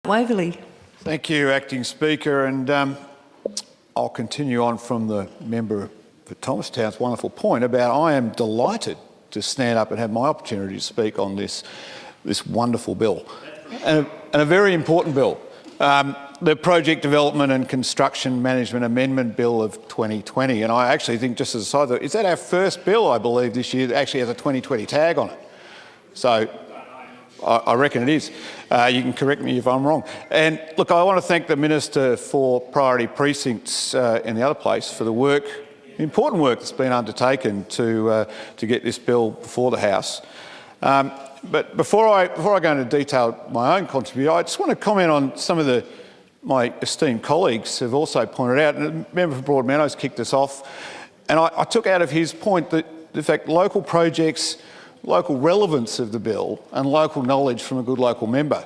Waverley. Thank you, Acting Speaker, and I'll continue on from the member for Thomastown's wonderful point about I am delighted to stand up and have my opportunity to speak on this wonderful bill, and a very important bill, the Project Development and Construction Management Amendment Bill of 2020. And I actually think, just as a side note, is that our first bill, I believe, this year that actually has a 2020 tag on it? So I reckon it is. You can correct me if I'm wrong. And look, I want to thank the Minister for Priority Precincts in the other place for the important work that's been undertaken to get this bill before the House. But before I go into detail my own contribution, I just want to comment on some of my esteemed colleagues have also pointed out, and the member for Broadmeadows kicked us off, and I took out of his point that the fact local projects, local relevance of the bill and local knowledge from a good local member.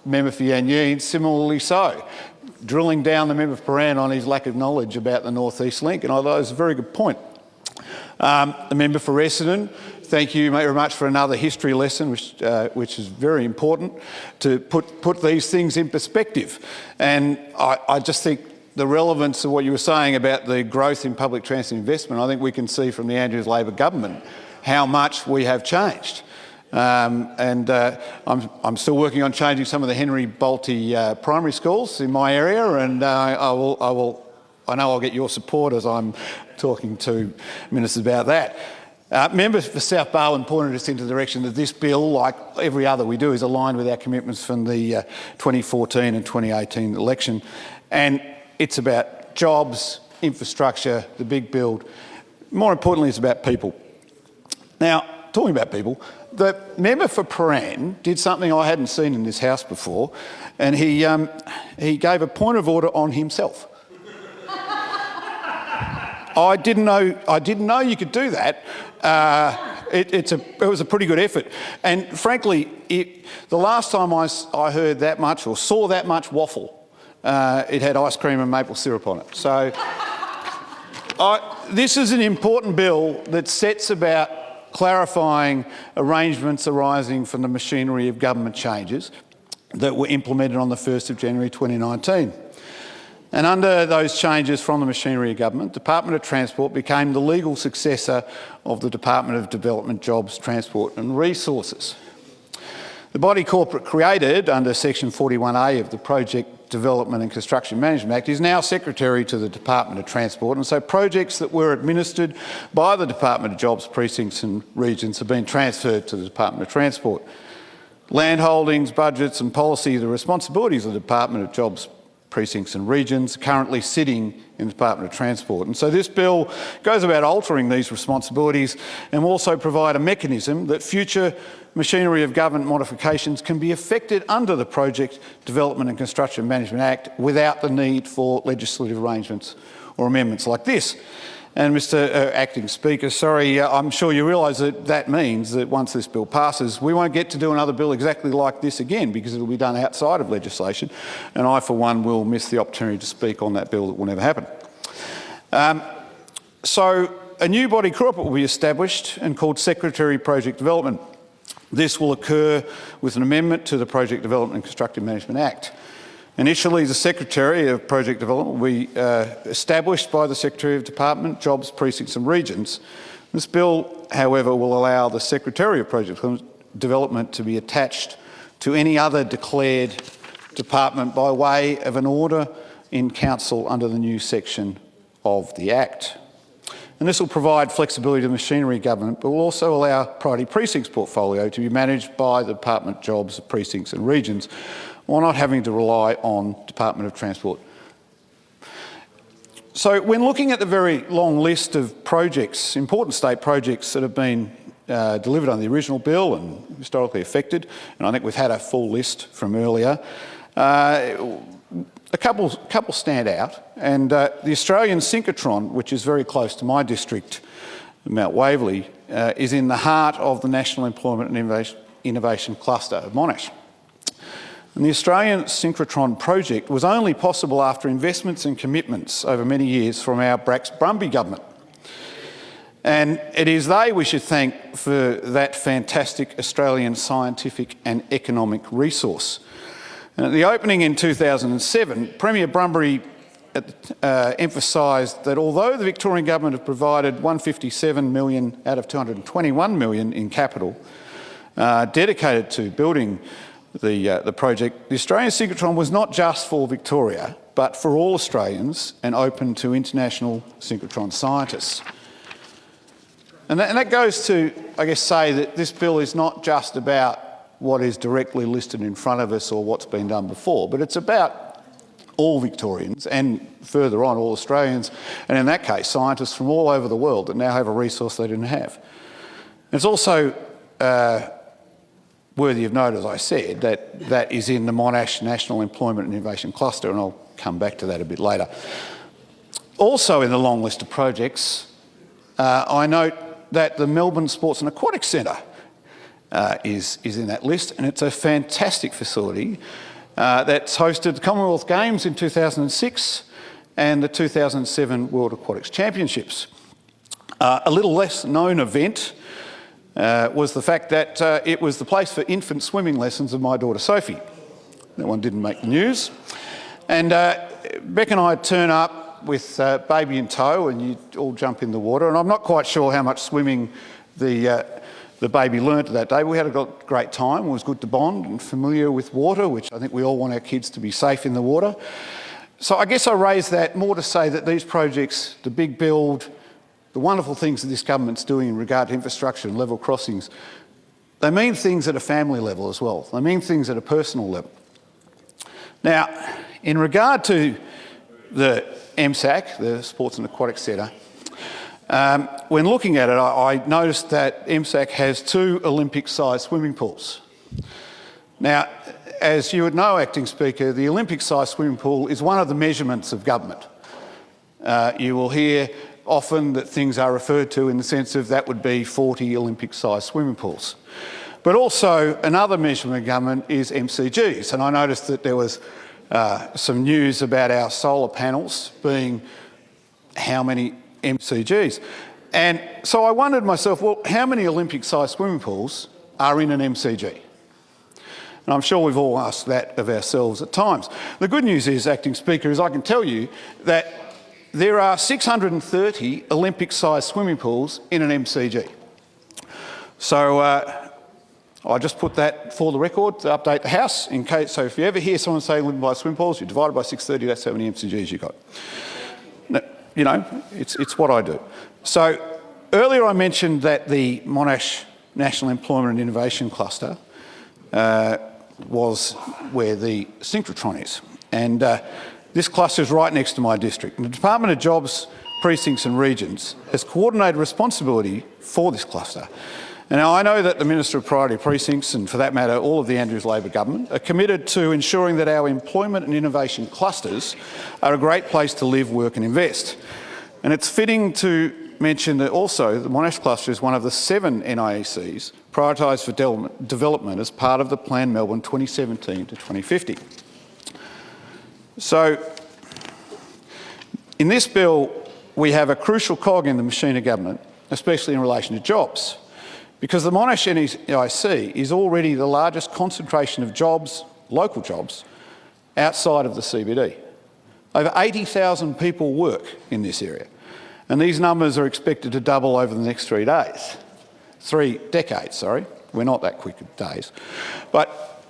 Member for Yanyeen, similarly so, drilling down the member for Paran on his lack of knowledge about the North East Link, and I thought it was a very good point. The member for Essendon, thank you very much for another history lesson, which is very important to put these things in perspective. And I just think the relevance of what you were saying about the growth in public transit investment, I think we can see from the Andrews Labor government how much we have changed. I'm still working on changing some of the Henry Bolte primary schools in my area, and I know I'll get your support as I'm talking to ministers about that. Members for South Barwon pointed us into the direction that this bill, like every other we do, is aligned with our commitments from the 2014 and 2018 election, and it's about jobs, infrastructure, the big build. More importantly, it's about people. Now, talking about people, the member for Paran did something I hadn't seen in this House before, and he gave a point of order on himself. I didn't know you could do that. It was a pretty good effort, and frankly, the last time I heard that much or saw that much waffle, it had ice cream and maple syrup on it. So this is an important bill that sets about clarifying arrangements arising from the machinery of government changes that were implemented on the 1st of January 2019. And under those changes from the machinery of government, Department of Transport became the legal successor of the Department of Development, Jobs, Transport and Resources. The body corporate created under Section 41A of the Project Development and Construction Management Act is now Secretary to the Department of Transport, and so projects that were administered by the Department of Jobs, Precincts and Regions have been transferred to the Department of Transport. Land holdings, budgets and policy are the responsibilities of the Department of Jobs, Precincts and Regions, currently sitting in the Department of Transport. And so this bill goes about altering these responsibilities and will also provide a mechanism that future machinery of government modifications can be effected under the Project Development and Construction Management Act without the need for legislative arrangements or amendments like this. And Mr Acting Speaker, sorry, I'm sure you realise that means that once this bill passes, we won't get to do another bill exactly like this again because it will be done outside of legislation, and I, for one, will miss the opportunity to speak on that bill that will never happen. So a new body corporate will be established and called Secretary Project Development. This will occur with an amendment to the Project Development and Construction Management Act. Initially, the Secretary of Project Development will be established by the Secretary of Department, Jobs, Precincts and Regions. This bill, however, will allow the Secretary of Project Development to be attached to any other declared department by way of an order in Council under the new section of the Act. And this will provide flexibility to the machinery government, but will also allow Priority Precincts portfolio to be managed by the Department, Jobs, Precincts and Regions, while not having to rely on Department of Transport. So when looking at the very long list of projects, important state projects that have been delivered under the original bill and historically affected, and I think we've had a full list from earlier, a couple stand out, and the Australian synchrotron, which is very close to my district, Mount Waverley, is in the heart of the National Employment and Innovation Cluster of Monash. And the Australian synchrotron project was only possible after investments and commitments over many years from our Brax-Brumby government. And it is they we should thank for that fantastic Australian scientific and economic resource. And at the opening in 2007, Premier Brumbury emphasised that although the Victorian Government had provided $157 million out of $221 million in capital dedicated to building the project, the Australian synchrotron was not just for Victoria, but for all Australians and open to international synchrotron scientists. And that goes to, I guess, say that this bill is not just about what is directly listed in front of us or what's been done before, but it's about all Victorians and further on all Australians, and in that case scientists from all over the world that now have a resource they didn't have. It's also worthy of note, as I said, that is in the Monash National Employment and Innovation Cluster, and I'll come back to that a bit later. Also in the long list of projects, I note that the Melbourne Sports and Aquatics Centre is in that list, and it's a fantastic facility that's hosted the Commonwealth Games in 2006 and the 2007 World Aquatics Championships. A little less known event was the fact that it was the place for infant swimming lessons of my daughter Sophie. That one didn't make the news. And Beck and I turn up with baby in tow, and you all jump in the water, and I'm not quite sure how much swimming the baby learnt that day. We had a great time. It was good to bond and familiar with water, which I think we all want our kids to be safe in the water. So I guess I raise that more to say that these projects, the big build, the wonderful things that this government's doing in regard to infrastructure and level crossings, they mean things at a family level as well. They mean things at a personal level. Now, in regard to the MSAC, the Sports and Aquatics Centre, when looking at it, I noticed that MSAC has 2 Olympic-sized swimming pools. Now, as you would know, Acting Speaker, the Olympic-sized swimming pool is one of the measurements of government. You will hear often that things are referred to in the sense of that would be 40 Olympic-sized swimming pools. But also another measurement of government is MCGs, and I noticed that there was some news about our solar panels being how many MCGs. And so I wondered myself, well, how many Olympic-sized swimming pools are in an MCG? And I'm sure we've all asked that of ourselves at times. The good news is, Acting Speaker, is I can tell you that there are 630 Olympic-sized swimming pools in an MCG. So I just put that for the record to update the House in case, so if you ever hear someone say Olympic-sized swimming pools, you divide it by 630, that's how many MCGs you got. You know, it's what I do. So earlier I mentioned that the Monash National Employment and Innovation Cluster was where the synchrotron is. And this cluster is right next to my district. And the Department of Jobs, Precincts and Regions has coordinated responsibility for this cluster. And now I know that the Minister of Priority Precincts, and for that matter all of the Andrews Labor government, are committed to ensuring that our employment and innovation clusters are a great place to live, work and invest. And it's fitting to mention that also the Monash cluster is one of the 7 NIECs prioritised for development as part of the Plan Melbourne 2017 to 2050. So in this bill we have a crucial cog in the machine of government, especially in relation to jobs, because the Monash NIC is already the largest concentration of jobs, local jobs, outside of the CBD. Over 80,000 people work in this area, and these numbers are expected to double over the next 3 decades, sorry. We're not that quick at days.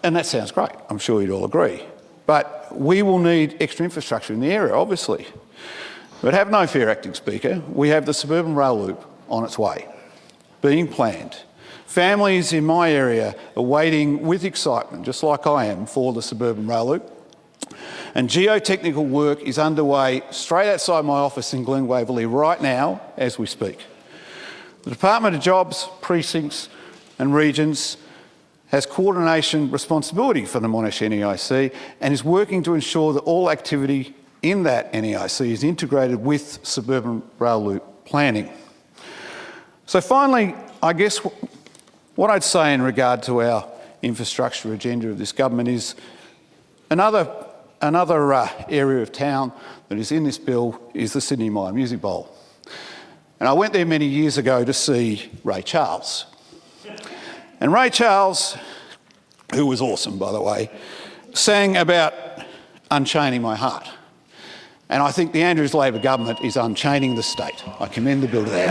And that sounds great, I'm sure you'd all agree. But we will need extra infrastructure in the area, obviously. But have no fear, Acting Speaker, we have the suburban rail loop on its way, being planned. Families in my area are waiting with excitement, just like I am, for the suburban rail loop. And geotechnical work is underway straight outside my office in Glen Waverley right now as we speak. The Department of Jobs, Precincts and Regions has coordination responsibility for the Monash NEIC and is working to ensure that all activity in that NEIC is integrated with suburban rail loop planning. So finally, I guess what I'd say in regard to our infrastructure agenda of this government is another area of town that is in this bill is the Sydney Myer Music Bowl. And I went there many years ago to see Ray Charles. And Ray Charles, who was awesome by the way, sang about unchaining my heart. And I think the Andrews Labor government is unchaining the state. I commend the bill to that.